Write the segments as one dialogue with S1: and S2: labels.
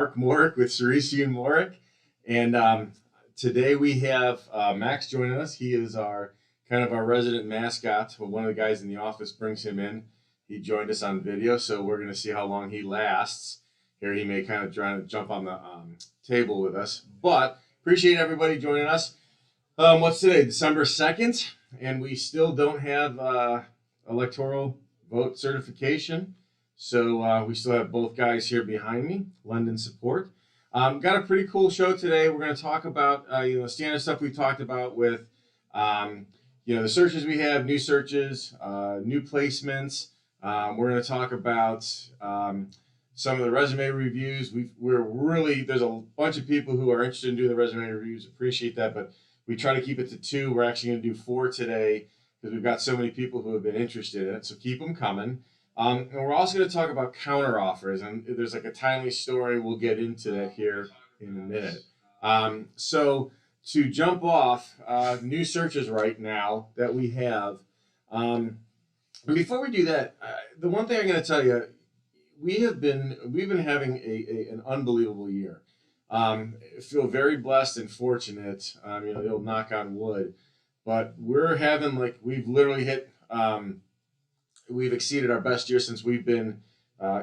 S1: Mark Morek with Ciresi Morek, and today we have Max joining us. He is our kind of our resident mascot. Well, one of the guys in the office brings him in. He joined us on video, so we're going to see how long he lasts. Here he may kind of try to jump on the table with us, but appreciate everybody joining us. What's today? December 2nd, and we still don't have electoral vote certification. So we still have both guys here behind me, lending support. Got a pretty cool show today. We're going to talk about standard stuff we talked about with the searches we have, new searches, new placements. We're going to talk about some of the resume reviews. There's a bunch of people who are interested in doing the resume reviews. Appreciate that, but we try to keep it to 2. We're actually going to do 4 today because we've got so many people who have been interested in it. So keep them coming. And we're also going to talk about counter offers, and there's like a timely story. We'll get into that here in a minute. So to jump off, new searches right now that we have. Before we do that, the one thing I'm going to tell you, we've been having an unbelievable year. I feel very blessed and fortunate. It'll knock on wood, but we're having we've literally hit. We've exceeded our best year since we've been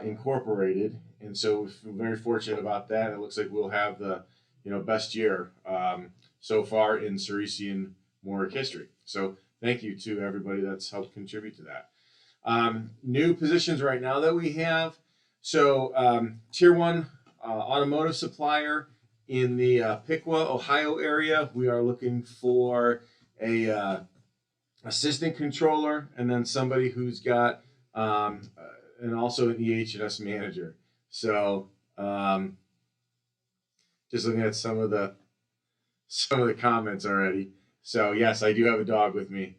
S1: incorporated, and so we feel very fortunate about that. It looks like we'll have the best year so far in Ciresi and Morek history. So thank you to everybody that's helped contribute to that. New positions right now that we have. So Tier 1 automotive supplier in the Piqua, Ohio area. We are looking for a assistant controller, and then somebody who's got and also an EH&S manager. So just looking at some of the comments already. So yes, I do have a dog with me.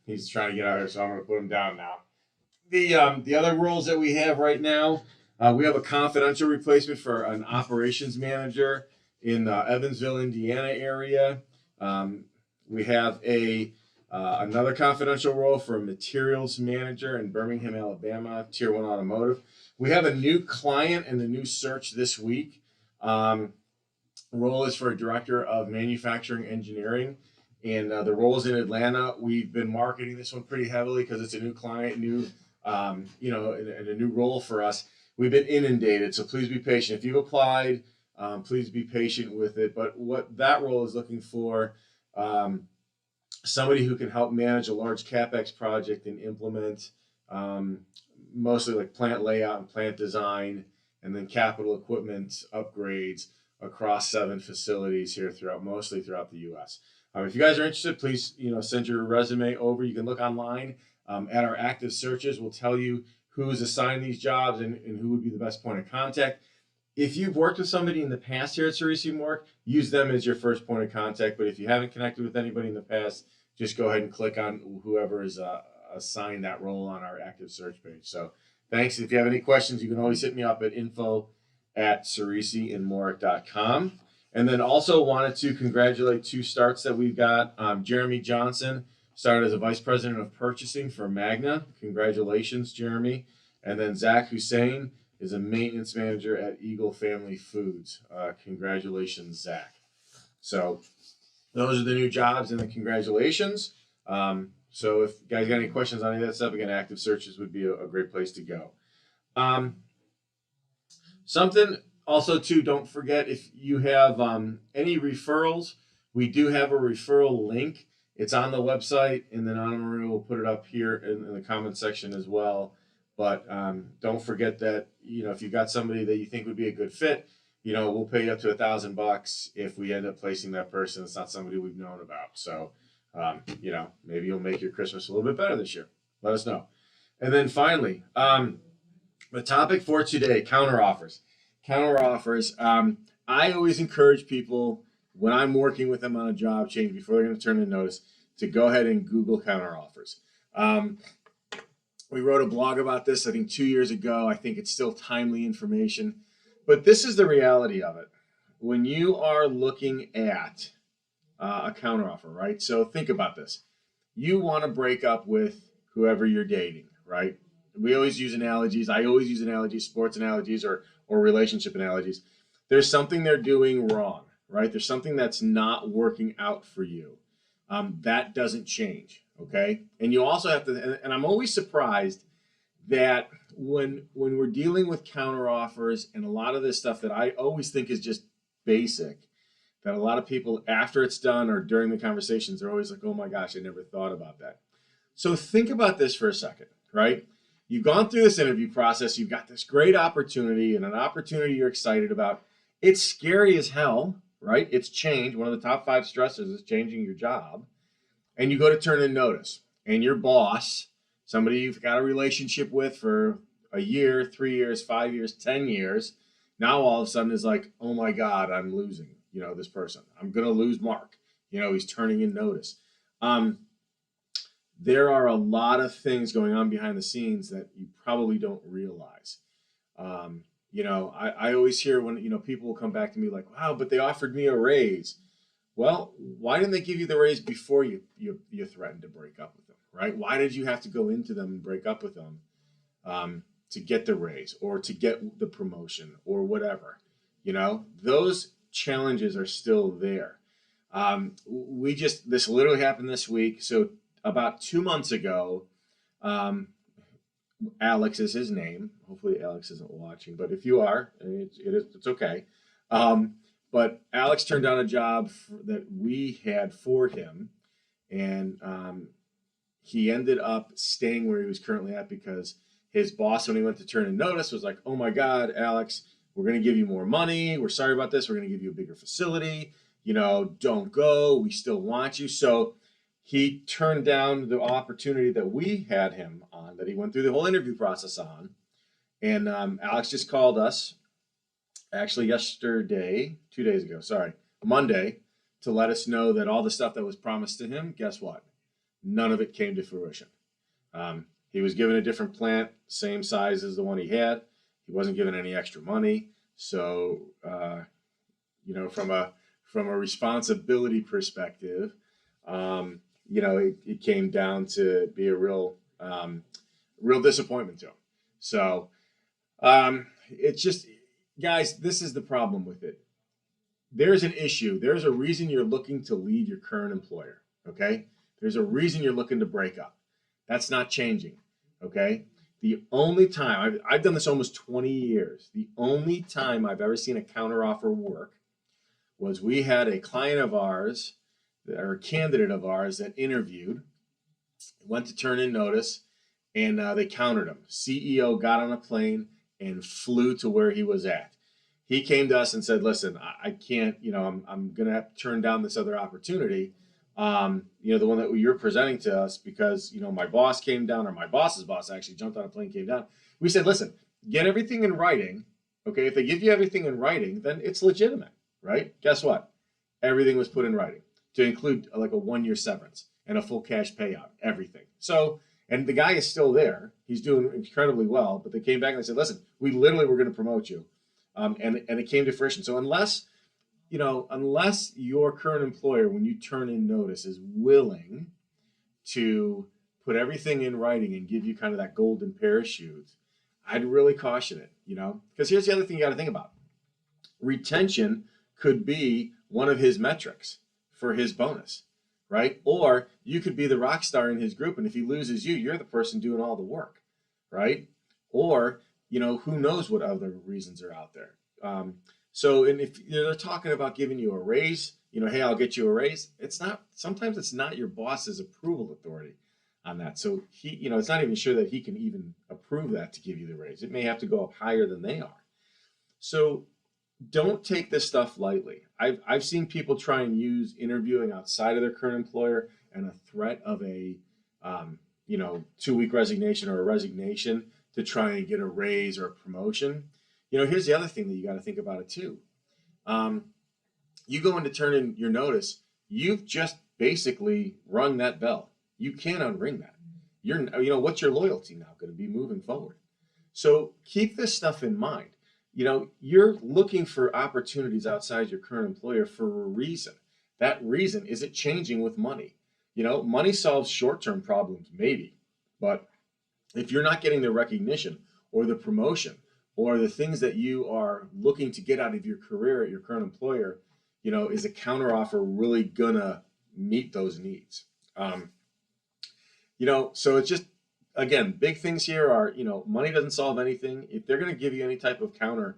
S1: He's trying to get out here, so I'm going to put him down now. The other roles that we have right now, we have a confidential replacement for an operations manager in the Evansville, Indiana area. We have another confidential role for a materials manager in Birmingham, Alabama, Tier 1 automotive. We have a new client and a new search this week. Role is for a director of manufacturing engineering, and the role is in Atlanta. We've been marketing this one pretty heavily because it's a new client, and a new role for us. We've been inundated, so please be patient. If you've applied, please be patient with it. But what that role is looking for, somebody who can help manage a large CapEx project and implement mostly like plant layout and plant design, and then capital equipment upgrades across 7 facilities here mostly throughout the U.S. If you guys are interested, please send your resume over. You can look online at our active searches. We'll tell you who's assigned these jobs and who would be the best point of contact. If you've worked with somebody in the past here at Ciresi Morek, use them as your first point of contact. But if you haven't connected with anybody in the past, just go ahead and click on whoever is assigned that role on our active search page. So thanks. If you have any questions, you can always hit me up at info@ciresiandmorek.com. And then also wanted to congratulate 2 starts that we've got. Jeremy Johnson started as a vice president of purchasing for Magna. Congratulations, Jeremy. And then Zach Hussein is a maintenance manager at Eagle Family Foods. Congratulations, Zach. So those are the new jobs and the congratulations. So if you guys got any questions on any of that stuff, again, active searches would be a great place to go. Something also, too, don't forget, if you have any referrals, we do have a referral link. It's on the website, and then Anna Maria will put it up here in the comment section as well. But don't forget that, if you got somebody that you think would be a good fit, we'll pay you up to $1,000 if we end up placing that person. It's not somebody we've known about. So, maybe you'll make your Christmas a little bit better this year. Let us know. And then finally, the topic for today, counteroffers. Counteroffers. I always encourage people when I'm working with them on a job change before they're going to turn in notice to go ahead and Google counteroffers. We wrote a blog about this, I think 2 years ago. I think it's still timely information. But this is the reality of it. When you are looking at a counteroffer, right? So think about this. You want to break up with whoever you're dating, right? We always use analogies. I always use analogies, sports analogies, or or relationship analogies, there's something they're doing wrong, right? There's something that's not working out for you. That doesn't change, okay? And you also have to, and I'm always surprised that when we're dealing with counteroffers and a lot of this stuff that I always think is just basic, that a lot of people after it's done or during the conversations, they're always like, oh my gosh, I never thought about that. So think about this for a second, right? You've gone through this interview process, you've got this great opportunity and an opportunity you're excited about. It's scary as hell, right? It's change. One of the top 5 stressors is changing your job. And you go to turn in notice, and your boss, somebody you've got a relationship with for a year, 3 years, 5 years, 10 years, now all of a sudden is like, oh my God, I'm losing, this person. I'm going to lose Mark. He's turning in notice. There are a lot of things going on behind the scenes that you probably don't realize. I always hear when, people will come back to me like, wow, but they offered me a raise. Well, why didn't they give you the raise before you threatened to break up with them, right? Why did you have to go into them and break up with them to get the raise or to get the promotion or whatever? Those challenges are still there. This literally happened this week. So about 2 months ago, Alex is his name. Hopefully Alex isn't watching, but if you are, it's okay. But Alex turned down a job that we had for him, and he ended up staying where he was currently at because his boss, when he went to turn in notice, was like, oh my God, Alex, we're going to give you more money. We're sorry about this. We're going to give you a bigger facility. Don't go. We still want you. So he turned down the opportunity that we had him on, that he went through the whole interview process on. And Alex just called us, actually yesterday, 2 days ago, Monday, to let us know that all the stuff that was promised to him, guess what? None of it came to fruition. He was given a different plant, same size as the one he had. He wasn't given any extra money. So, from a responsibility perspective, it came down to be a real disappointment to him. So, it's just, guys, this is the problem with it. There's an issue. There's a reason you're looking to leave your current employer, okay? There's a reason you're looking to break up. That's not changing, okay? The only time, I've done this almost 20 years, the only time I've ever seen a counteroffer work was we had a client of ours, or a candidate of ours that interviewed, went to turn in notice, and they countered him. CEO got on a plane and flew to where he was at. He came to us and said, listen, I can't, I'm going to have to turn down this other opportunity, the one that you're presenting to us because, my boss came down, or my boss's boss actually jumped on a plane, came down. We said, listen, get everything in writing. Okay, if they give you everything in writing, then it's legitimate, right? Guess what? Everything was put in writing to include like a 1-year severance and a full cash payout, everything. So, and the guy is still there. He's doing incredibly well, but they came back and they said, listen, we literally were going to promote you. And it came to fruition. So unless your current employer, when you turn in notice, is willing to put everything in writing and give you kind of that golden parachute, I'd really caution it, because here's the other thing you got to think about. Retention could be one of his metrics for his bonus, right? Or you could be the rock star in his group, and if he loses you, you're the person doing all the work, right? Or, who knows what other reasons are out there. And if they're talking about giving you a raise, hey, I'll get you a raise. Sometimes it's not your boss's approval authority on that. So he, it's not even sure that he can even approve that to give you the raise. It may have to go up higher than they are. So don't take this stuff lightly. I've seen people try and use interviewing outside of their current employer and a threat of a 2-week resignation or a resignation to try and get a raise or a promotion. Here's the other thing that you got to think about it too. You go in to turn in your notice, you've just basically rung that bell. You can't unring that. What's your loyalty now going to be moving forward? So keep this stuff in mind. You're looking for opportunities outside your current employer for a reason. That reason is it changing with money. Money solves short-term problems, maybe, but if you're not getting the recognition or the promotion or the things that you are looking to get out of your career at your current employer, is a counteroffer really gonna meet those needs? So it's just, again, big things here are, money doesn't solve anything. If they're going to give you any type of counter,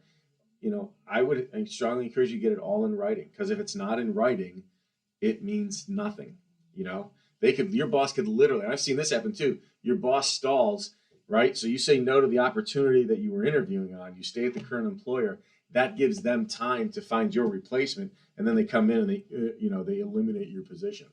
S1: I would strongly encourage you to get it all in writing, because if it's not in writing, it means nothing. Your boss could literally, and I've seen this happen too, your boss stalls, right? So you say no to the opportunity that you were interviewing on, you stay at the current employer, that gives them time to find your replacement, and then they come in and they eliminate your position.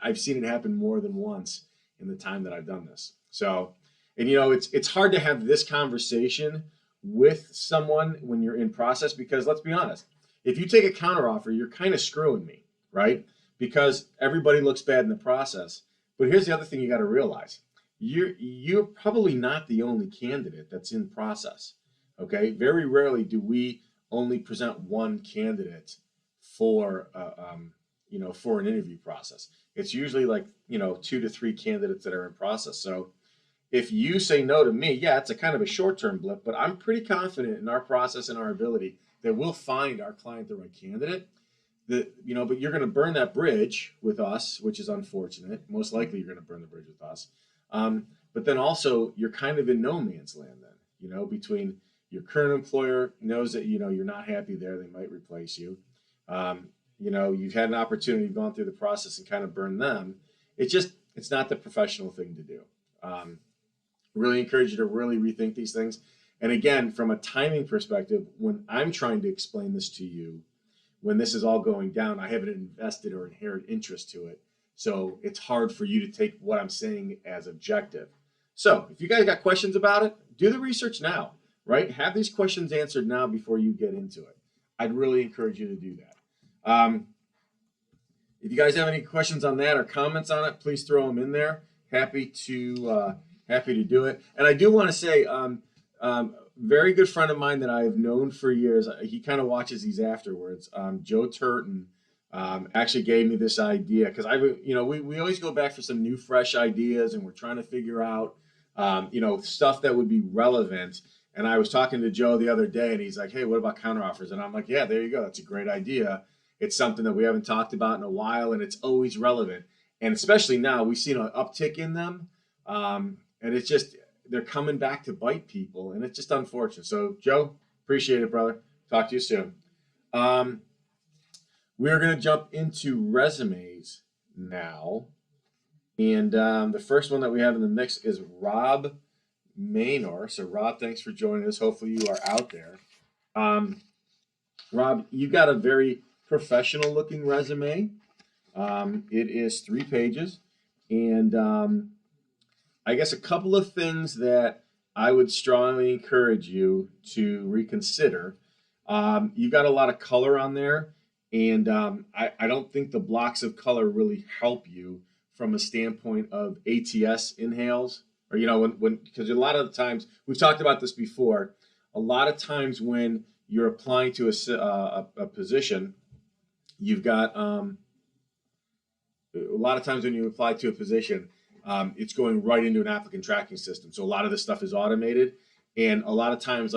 S1: I've seen it happen more than once in the time that I've done this. So, and it's hard to have this conversation with someone when you're in process, because let's be honest, if you take a counteroffer, you're kind of screwing me, right? Because everybody looks bad in the process. But here's the other thing you got to realize: you're probably not the only candidate that's in process. Okay, very rarely do we only present one candidate for for an interview process. It's usually like 2 to 3 candidates that are in process. So if you say no to me, yeah, it's a kind of a short-term blip, but I'm pretty confident in our process and our ability that we'll find our client the right candidate. But you're going to burn that bridge with us, which is unfortunate. Most likely you're going to burn the bridge with us. But then also you're kind of in no man's land then, between your current employer knows that, you're not happy there. They might replace you. You've had an opportunity, gone through the process and kind of burned them. It's not the professional thing to do. Really encourage you to really rethink these things. And again, from a timing perspective, when I'm trying to explain this to you, when this is all going down, I haven't invested or inherent interest to it. So it's hard for you to take what I'm saying as objective. So if you guys got questions about it, do the research now, right? Have these questions answered now before you get into it. I'd really encourage you to do that. If you guys have any questions on that or comments on it, please throw them in there. Happy to do it. And I do want to say, very good friend of mine that I have known for years. He kind of watches these afterwards. Joe Turton actually gave me this idea, because we always go back for some new, fresh ideas, and we're trying to figure out stuff that would be relevant. And I was talking to Joe the other day, and he's like, "Hey, what about counteroffers?" And I'm like, "Yeah, there you go. That's a great idea. It's something that we haven't talked about in a while, and it's always relevant. And especially now, we've seen an uptick in them, and it's just they're coming back to bite people, and it's just unfortunate." So, Joe, appreciate it, brother. Talk to you soon. We're going to jump into resumes now, and the first one that we have in the mix is Rob Maynor. So, Rob, thanks for joining us. Hopefully, you are out there. Rob, you've got a very professional-looking resume. It is 3 pages, and I guess a couple of things that I would strongly encourage you to reconsider. You've got a lot of color on there, and I don't think the blocks of color really help you from a standpoint of ATS inhales, or because a lot of the times, we've talked about this before, a lot of times when you're applying to a position, you've got a lot of times when you apply to a position, it's going right into an applicant tracking system. So a lot of this stuff is automated, and a lot of times,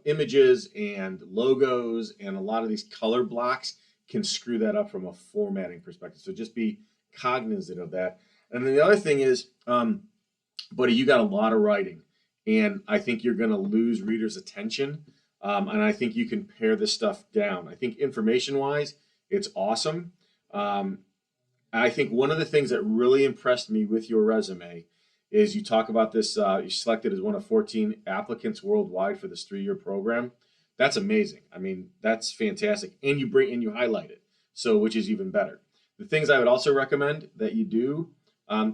S1: images and logos and a lot of these color blocks can screw that up from a formatting perspective. So just be cognizant of that. And then the other thing is, buddy, you got a lot of writing, and I think you're going to lose readers' attention. And I think you can pare this stuff down. I think information-wise, it's awesome. I think one of the things that really impressed me with your resume is you talk about this. You selected as one of 14 applicants worldwide for this 3-year program. That's amazing. I mean, that's fantastic. And you highlight it, so which is even better. The things I would also recommend that you do,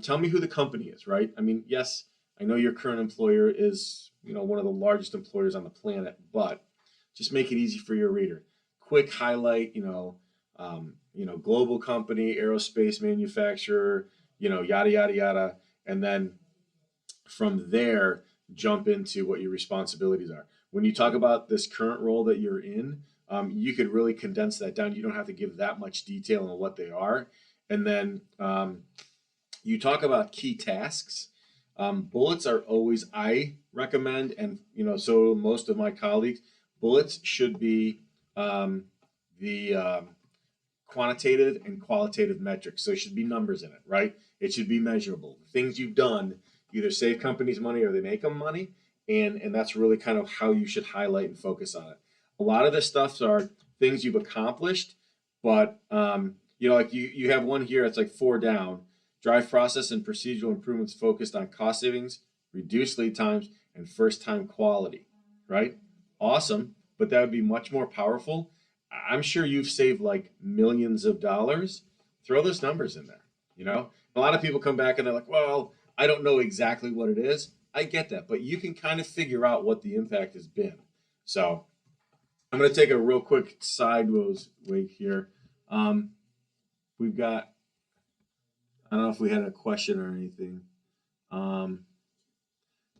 S1: tell me who the company is, right? I mean, yes, I know your current employer is one of the largest employers on the planet, but just make it easy for your reader. Quick highlight, global company, aerospace manufacturer, yada, yada, yada. And then from there, jump into what your responsibilities are. When you talk about this current role that you're in, you could really condense that down. You don't have to give that much detail on what they are. And then you talk about key tasks. Bullets are always, I recommend, and so most of my colleagues, bullets should be the quantitative and qualitative metrics. So it should be numbers in it, right? It should be measurable. Things you've done either save companies money or they make them money, and that's really kind of how you should highlight and focus on it. A lot of this stuff are things you've accomplished, but like you have one here. It's like 4 down. Drive process and procedural improvements focused on cost savings, reduced lead times, and first time quality, right? Awesome, but that would be much more powerful. I'm sure you've saved like millions of dollars. Throw those numbers in there. A lot of people come back and they're like, well, I don't know exactly what it is. I get that, but you can kind of figure out what the impact has been. So I'm going to take a real quick sideways way here. We've got, I don't know if we had a question or anything.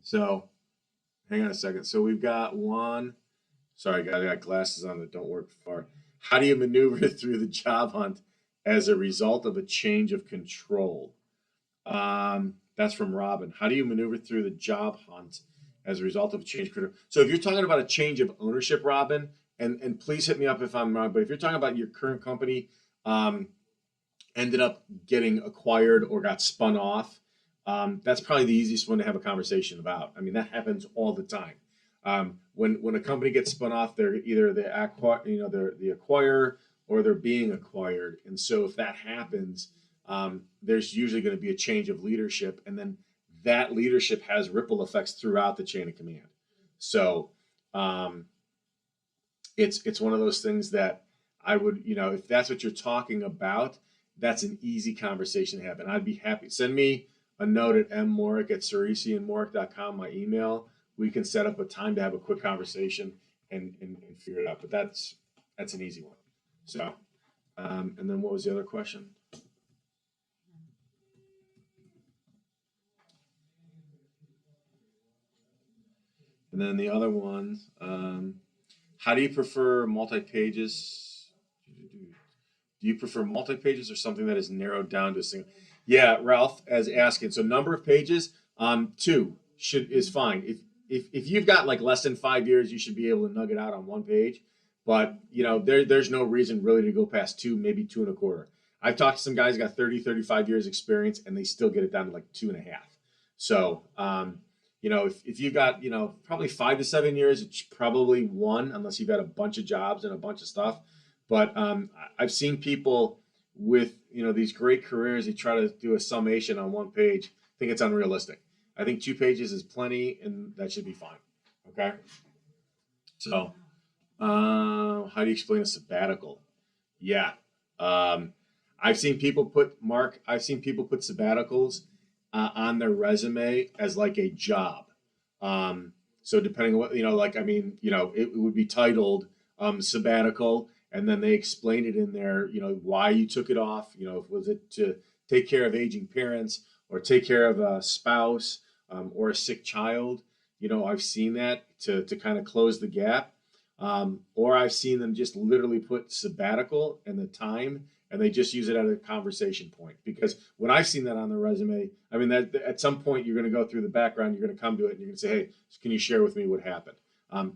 S1: So hang on a second. So we've got one. Sorry, guys, I got glasses on that don't work far. How do you maneuver through the job hunt as a result of a change of control? That's from Robin. How do you maneuver through the job hunt as a result of a change of control? So if you're talking about a change of ownership, Robin, and please hit me up if I'm wrong, but if you're talking about your current company ended up getting acquired or got spun off, that's probably the easiest one to have a conversation about. I mean, that happens all the time. When a company gets spun off, they're either they're the acquirer or they're being acquired. And so if that happens, there's usually going to be a change of leadership, and then that leadership has ripple effects throughout the chain of command. So it's one of those things that I would, if that's what you're talking about, that's an easy conversation to have. And I'd be happy. Send me a note at mmorek@ceresiandmorek.com, my email. We can set up a time to have a quick conversation and figure it out. But that's an easy one. So, and then what was the other question? And then the other one, how do you prefer multi-pages? Do you prefer multi-pages or something that is narrowed down to a single? Yeah, Ralph, as asking. So number of pages, 2 is fine. If you've got like less than 5 years, you should be able to nugget out on 1 page. But there's no reason really to go past 2, maybe 2 1/4. I've talked to some guys who got 30, 35 years experience, and they still get it down to like 2 1/2. So if you've got probably 5 to 7 years, it's probably 1, unless you've had a bunch of jobs and a bunch of stuff. But I've seen people with these great careers. They try to do a summation on 1 page. I think it's unrealistic. I think 2 pages is plenty, and that should be fine. Okay. So, how do you explain a sabbatical? Yeah. I've seen people put sabbaticals on their resume as like a job. So depending on what, it would be titled sabbatical, and then they explain it in there, why you took it off. Was it to take care of aging parents or take care of a spouse or a sick child? I've seen that to kind of close the gap. Or I've seen them just literally put sabbatical and the time, and they just use it as a conversation point. Because when I've seen that on the resume, I mean, that at some point you're going to go through the background, you're going to come to it, and you're going to say, hey, can you share with me what happened?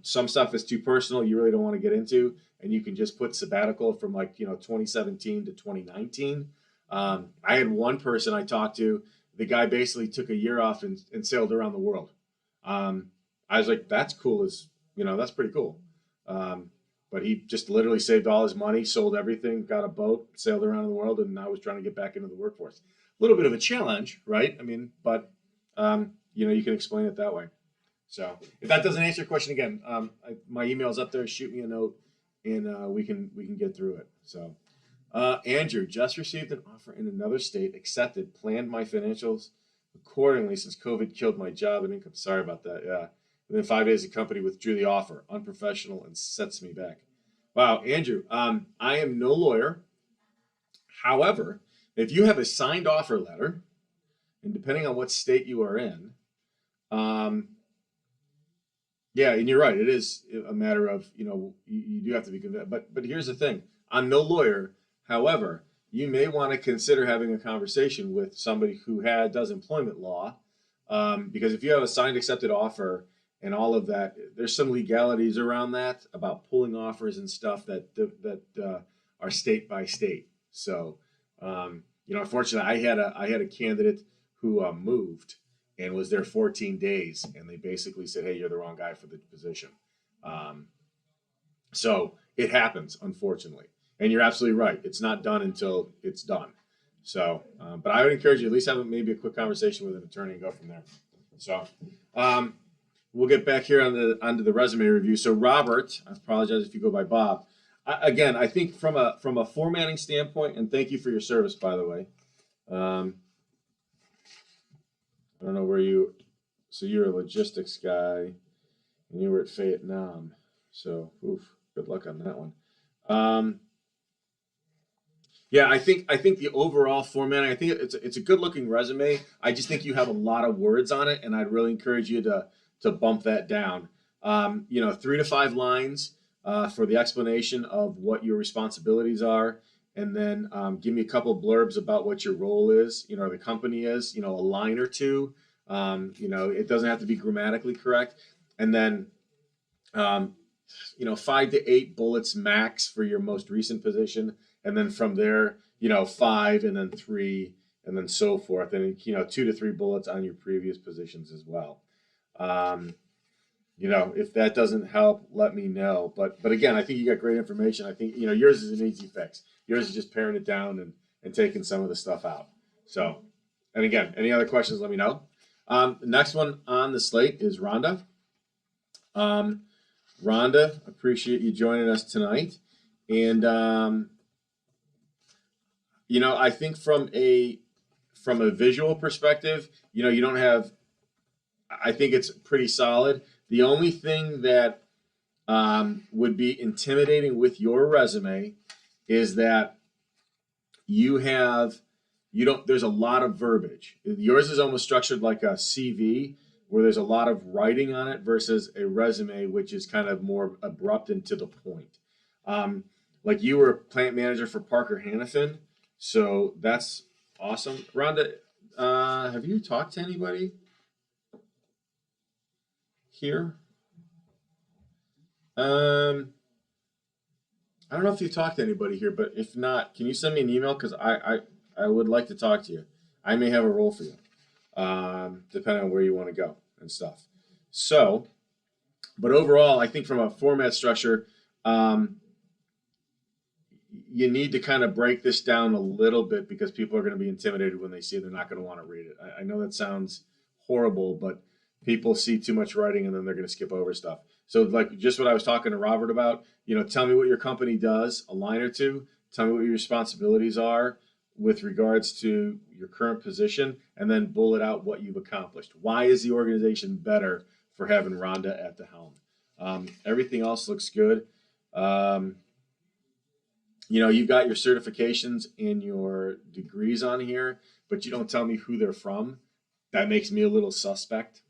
S1: Some stuff is too personal, you really don't want to get into, and you can just put sabbatical from 2017 to 2019. I had one person I talked to, the guy basically took a year off and sailed around the world. I was like, that's cool, that's pretty cool. But he just literally saved all his money, sold everything, got a boat, sailed around the world, and now was trying to get back into the workforce. A little bit of a challenge, right? I mean, but you can explain it that way. So if that doesn't answer your question, again, my email's up there. Shoot me a note, and we can get through it. So, Andrew, just received an offer in another state, accepted, planned my financials accordingly since COVID killed my job and income. Sorry about that. Yeah. Within 5 days, the company withdrew the offer. Unprofessional and sets me back. Wow, Andrew, I am no lawyer. However, if you have a signed offer letter, and depending on what state you are in, yeah, and you're right, it is a matter of, you do have to be convinced. But here's the thing. I'm no lawyer. However, you may want to consider having a conversation with somebody who does employment law, Because if you have a signed accepted offer and all of that, there's some legalities around that about pulling offers and stuff that are state by state. So, unfortunately, I had a candidate who moved and was there 14 days, and they basically said, "Hey, you're the wrong guy for the position." Um, so it happens, unfortunately, and you're absolutely right. It's not done until it's done. So, but I would encourage you at least have maybe a quick conversation with an attorney and go from there. So, um, we'll get back here onto the resume review. So, Robert, I apologize if you go by Bob. Again, I think from a formatting standpoint, and thank you for your service, by the way. I don't know where you. So you're a logistics guy, and you were at Fayette Nam. So, good luck on that one. Yeah, I think the overall formatting, I think it's a good looking resume. I just think you have a lot of words on it, and I'd really encourage you to bump that down. 3 to 5 lines for the explanation of what your responsibilities are, and then give me a couple blurbs about what your role is, or the company is, a line or two. It doesn't have to be grammatically correct, and then 5 to 8 bullets max for your most recent position, and then from there, 5, and then 3, and then so forth, and 2 to 3 bullets on your previous positions as well. If that doesn't help, let me know. But again, I think you got great information. I think yours is an easy fix. Yours is just paring it down and taking some of the stuff out. So, and again, any other questions, let me know. Next one on the slate is Rhonda. Rhonda, appreciate you joining us tonight. And I think from a visual perspective, you don't have. I think it's pretty solid. The only thing that would be intimidating with your resume is that you don't. There's a lot of verbiage. Yours is almost structured like a CV, where there's a lot of writing on it versus a resume, which is kind of more abrupt and to the point. Like you were a plant manager for Parker Hannifin, so that's awesome. Rhonda, have you talked to anybody here? I don't know if you've talked to anybody here, but if not, can you send me an email? Because I would like to talk to you. I may have a role for you, depending on where you want to go and stuff. So, but overall, I think from a format structure, you need to kind of break this down a little bit because people are going to be intimidated when they see it. They're not going to want to read it. I know that sounds horrible, but people see too much writing and then they're going to skip over stuff. So like just what I was talking to Robert about, tell me what your company does, a line or two, tell me what your responsibilities are with regards to your current position, and then bullet out what you've accomplished. Why is the organization better for having Rhonda at the helm? Everything else looks good. You've got your certifications and your degrees on here, but you don't tell me who they're from. That makes me a little suspect.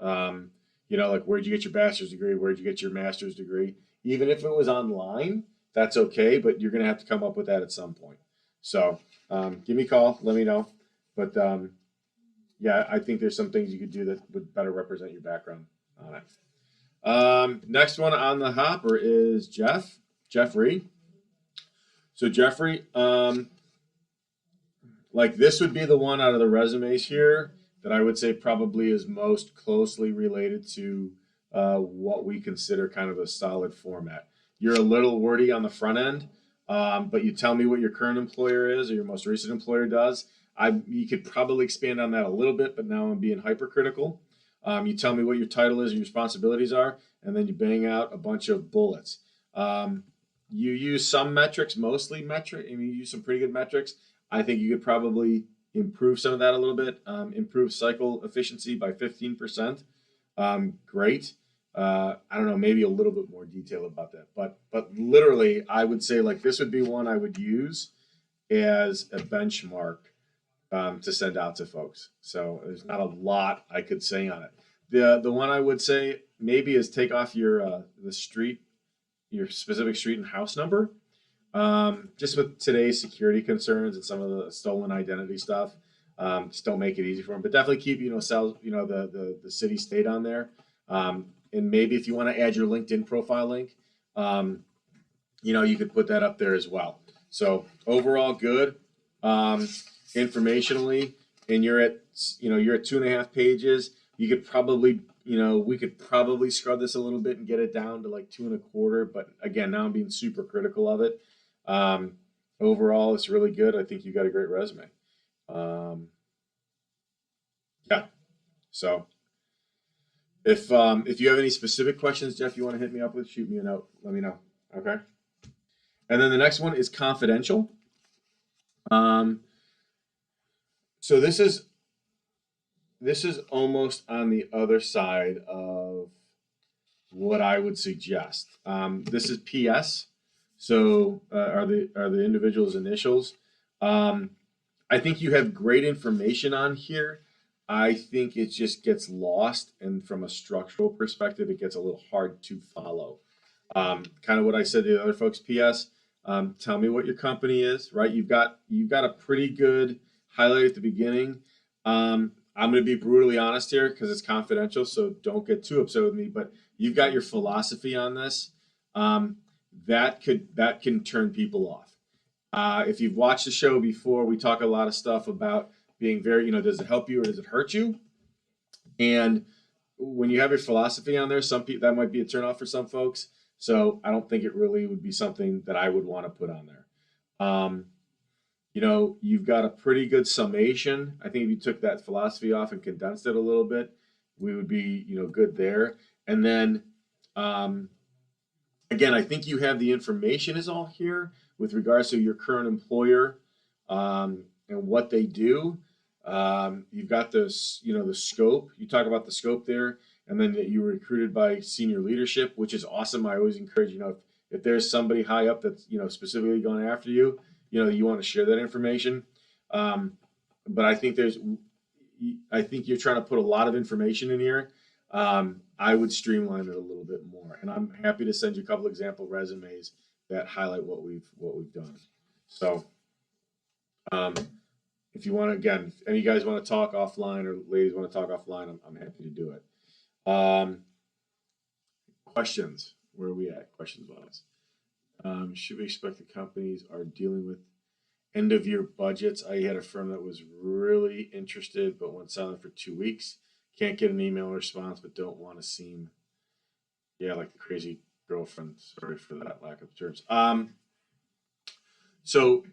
S1: Like where'd you get your bachelor's degree? Where'd you get your master's degree? Even if it was online, that's okay, but you're going to have to come up with that at some point. So give me a call, let me know. But yeah, I think there's some things you could do that would better represent your background on it. Next one on the hopper is Jeffrey. So Jeffrey, like this would be the one out of the resumes here that I would say probably is most closely related to what we consider kind of a solid format. You're a little wordy on the front end, but you tell me what your current employer is or your most recent employer does. You could probably expand on that a little bit, but now I'm being hypercritical. You tell me what your title is, your responsibilities are, and then you bang out a bunch of bullets. You use some metrics, mostly metric. I mean, you use some pretty good metrics. I think you could probably improve some of that a little bit. Improve cycle efficiency by 15%. Great. I don't know, maybe a little bit more detail about that. But literally, I would say like this would be one I would use as a benchmark to send out to folks. So there's not a lot I could say on it. The one I would say maybe is take off your specific street and house number. Just with today's security concerns and some of the stolen identity stuff, Just don't make it easy for them, but definitely keep, sales, the city state on there. And maybe if you want to add your LinkedIn profile link, you could put that up there as well. So overall good, informationally, and you're at 2.5 pages. You could probably, we could probably scrub this a little bit and get it down to like 2.25. But again, now I'm being super critical of it. Overall, it's really good. I think you got a great resume. Yeah. So if you have any specific questions, Jeff, you want to hit me up with, shoot me a note. Let me know. Okay. And then the next one is confidential. So this is almost on the other side of what I would suggest. This is PS. So are the individual's initials. I think you have great information on here. I think it just gets lost, and from a structural perspective, it gets a little hard to follow. Kind of what I said to the other folks. PS. Tell me what your company is. Right? You've got a pretty good highlight at the beginning. I'm going to be brutally honest here because it's confidential, so don't get too upset with me. But you've got your philosophy on this. That can turn people off. If you've watched the show before, we talk a lot of stuff about being very, does it help you or does it hurt you? And when you have your philosophy on there, some people, that might be a turnoff for some folks. So I don't think it really would be something that I would want to put on there. You've got a pretty good summation. I think if you took that philosophy off and condensed it a little bit, we would be, good there. And then, again, I think you have the information is all here with regards to your current employer, and what they do. You've got this, the scope. You talk about the scope there, and then that you were recruited by senior leadership, which is awesome. I always encourage, if there's somebody high up that's, specifically going after you, you want to share that information. But I think you're trying to put a lot of information in here. I would streamline it a little bit more, and I'm happy to send you a couple example resumes that highlight what we've done. So, if you want to, again, if any of you guys want to talk offline or ladies want to talk offline, I'm happy to do it. Questions? Where are we at? Questions wise? Should we expect the companies are dealing with end of year budgets? I had a firm that was really interested but went silent for 2 weeks. Can't get an email response, but don't want to seem, like the crazy girlfriend. Sorry for that lack of terms. So,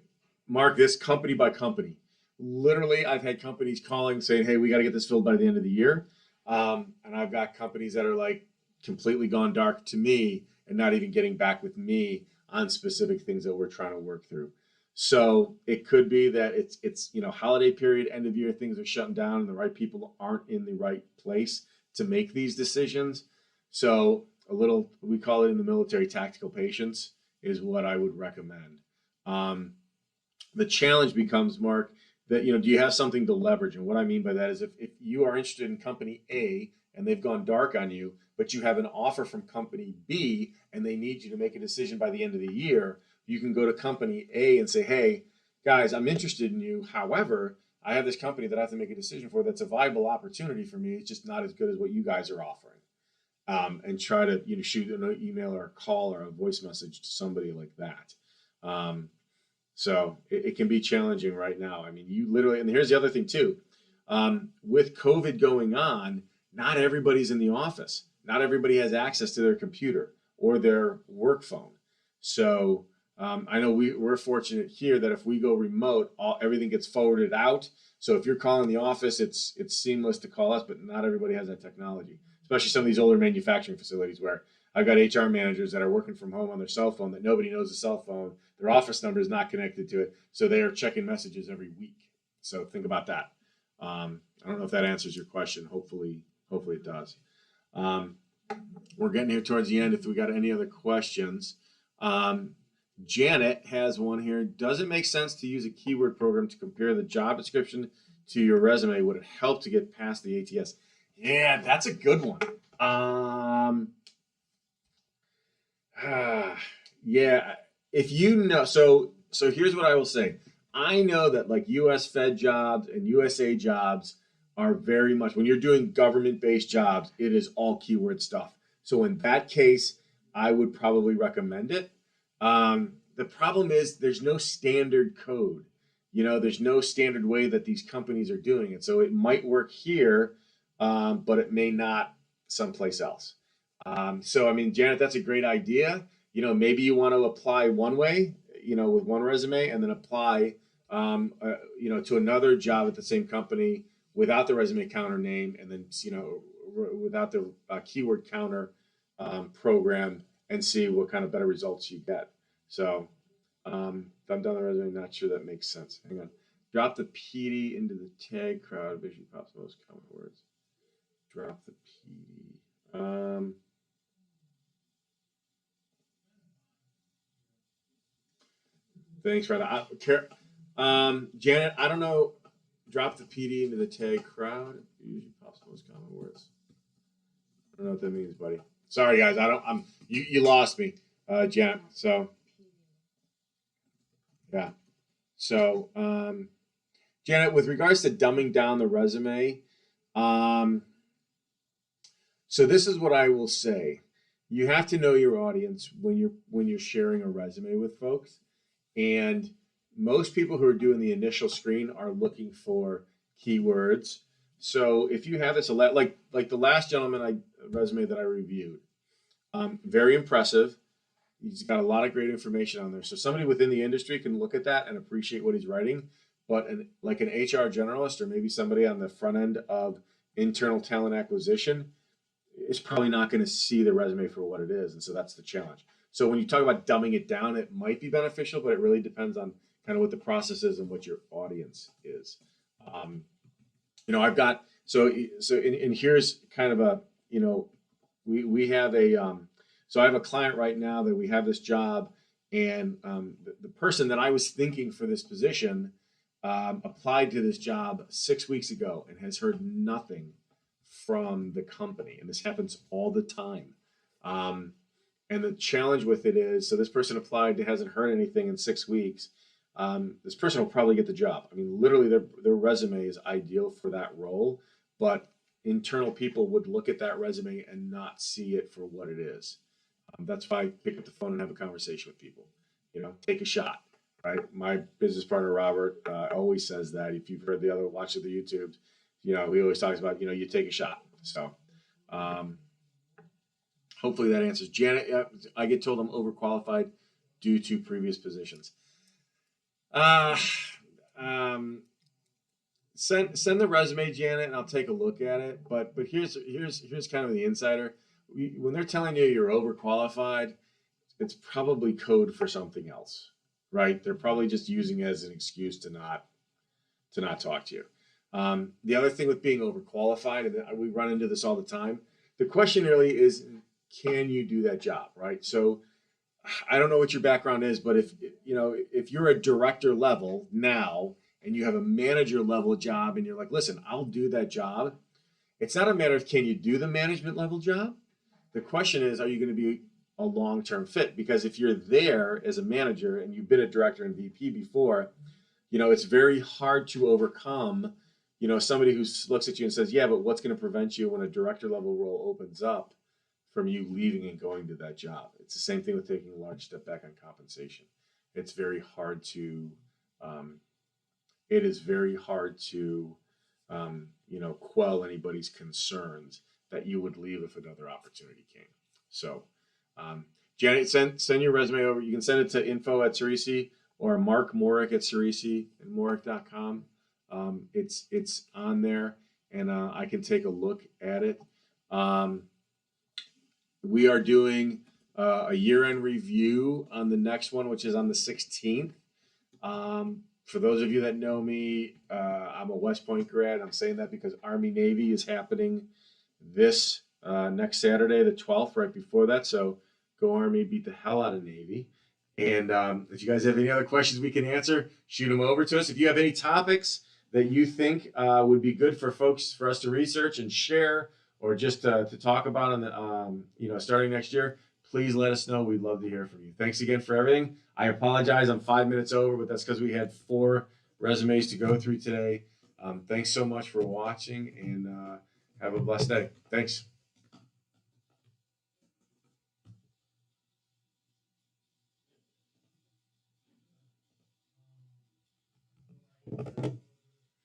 S1: Mark, this company by company. Literally, I've had companies calling saying, "Hey, we got to get this filled by the end of the year," and I've got companies that are like completely gone dark to me and not even getting back with me on specific things that we're trying to work through. So it could be that it's holiday period, end of year, things are shutting down, and the right people aren't in the right place to make these decisions. So we call it in the military, tactical patience is what I would recommend. The challenge becomes, Mark, that do you have something to leverage? And what I mean by that is if you are interested in company A and they've gone dark on you, but you have an offer from company B and they need you to make a decision by the end of the year, you can go to company A and say, "Hey, guys, I'm interested in you. However, I have this company that I have to make a decision for that's a viable opportunity for me. It's just not as good as what you guys are offering." And try to shoot an email or a call or a voice message to somebody like that. So it can be challenging right now. I mean, you literally, and here's the other thing too. With COVID going on, not everybody's in the office. Not everybody has access to their computer or their work phone. So I know we're fortunate here that if we go remote, everything gets forwarded out. So if you're calling the office, it's seamless to call us, but not everybody has that technology, especially some of these older manufacturing facilities where I've got HR managers that are working from home on their cell phone that nobody knows the cell phone. Their office number is not connected to it. So they are checking messages every week. So think about that. I don't know if that answers your question. Hopefully it does. We're getting here towards the end. If we got any other questions. Janet has one here. Does it make sense to use a keyword program to compare the job description to your resume? Would it help to get past the ATS? Yeah, that's a good one. Yeah, if so here's what I will say. I know that like U.S. Fed jobs and USA jobs are very much, when you're doing government-based jobs, it is all keyword stuff. So in that case, I would probably recommend it. The problem is there's no standard code. There's no standard way that these companies are doing it. So it might work here, but it may not someplace else. So I mean, Janet, that's a great idea. Maybe you want to apply one way, with one resume, and then apply, to another job at the same company without the resume counter name, and then, without the keyword counter program, and see what kind of better results you get. So, if I'm done the resume, not sure that makes sense. Hang on. Drop the PD into the tag crowd. Vision pops most common words. Drop the PD. Thanks, Rada. Janet, I don't know. Drop the PD into the tag crowd. Usually pops most common words. I don't know what that means, buddy. Sorry, guys. You lost me, Janet. So, yeah. So, Janet, with regards to dumbing down the resume, so this is what I will say. You have to know your audience when you're sharing a resume with folks. And most people who are doing the initial screen are looking for keywords. So if you have this, like the last resume that I reviewed, very impressive. He's got a lot of great information on there. So somebody within the industry can look at that and appreciate what he's writing. But like an HR generalist, or maybe somebody on the front end of internal talent acquisition, is probably not going to see the resume for what it is. And so that's the challenge. So when you talk about dumbing it down, it might be beneficial, but it really depends on kind of what the process is and what your audience is. I've got, and here's kind of a, we have so I have a client right now that we have this job, and the person that I was thinking for this position applied to this job 6 weeks ago and has heard nothing from the company. And this happens all the time. And the challenge with it is, so this person applied, hasn't heard anything in 6 weeks. This person will probably get the job. I mean, literally, their resume is ideal for that role, but internal people would look at that resume and not see it for what it is. That's why I pick up the phone and have a conversation with people. Take a shot, right? My business partner Robert always says that. If you've heard watch the YouTubes, he always talks about you take a shot. So. Hopefully that answers. Janet, I get told I'm overqualified due to previous positions. Send the resume, Janet, and I'll take a look at it. But here's kind of the insider. When they're telling you you're overqualified, it's probably code for something else, right? They're probably just using it as an excuse to not talk to you. The other thing with being overqualified, and we run into this all the time, the question really is, can you do that job, right? So I don't know what your background is, but if you're a director level now and you have a manager level job and you're like, listen, I'll do that job. It's not a matter of can you do the management level job. The question is, are you going to be a long-term fit? Because if you're there as a manager and you've been a director and VP before, it's very hard to overcome, somebody who looks at you and says, yeah, but what's going to prevent you when a director level role opens up from you leaving and going to that job? It's the same thing with taking a large step back on compensation. It's very hard to, quell anybody's concerns that you would leave if another opportunity came. So, Janet, send your resume over. You can send it to info@Ciresi or Mark Morek at CiresiMorek.com. It's on there, and I can take a look at it. We are doing a year-end review on the next one, which is on the 16th. For those of you that know me, I'm a West Point grad. I'm saying that because Army-Navy is happening this next Saturday, the 12th, right before that. So go Army, beat the hell out of Navy. And if you guys have any other questions we can answer, shoot them over to us. If you have any topics that you think would be good for us to research and share, or just to talk about in the starting next year, please let us know. We'd love to hear from you. Thanks again for everything. I apologize. I'm 5 minutes over, but that's because we had 4 resumes to go through today. Thanks so much for watching, and have a blessed day. Thanks.